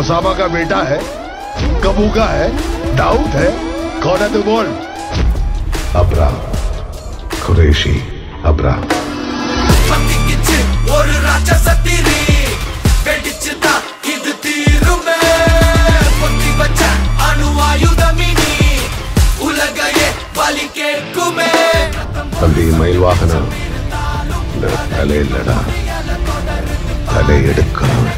Osama का बेटा है, कबू का है, दाऊद है, कौन है तू बोल? अब्रा, कुरैशी अब्रा। ஒரு ராட்சசத்திரி வெடிச்சுதா இது தீருமே பொத்தி வச்ச அணுவாயுதமினி உலகையே வலி கேட்குமே தம்பி மயில் வாகனம் தலையில்லடா, தலை எடுக்கணும்.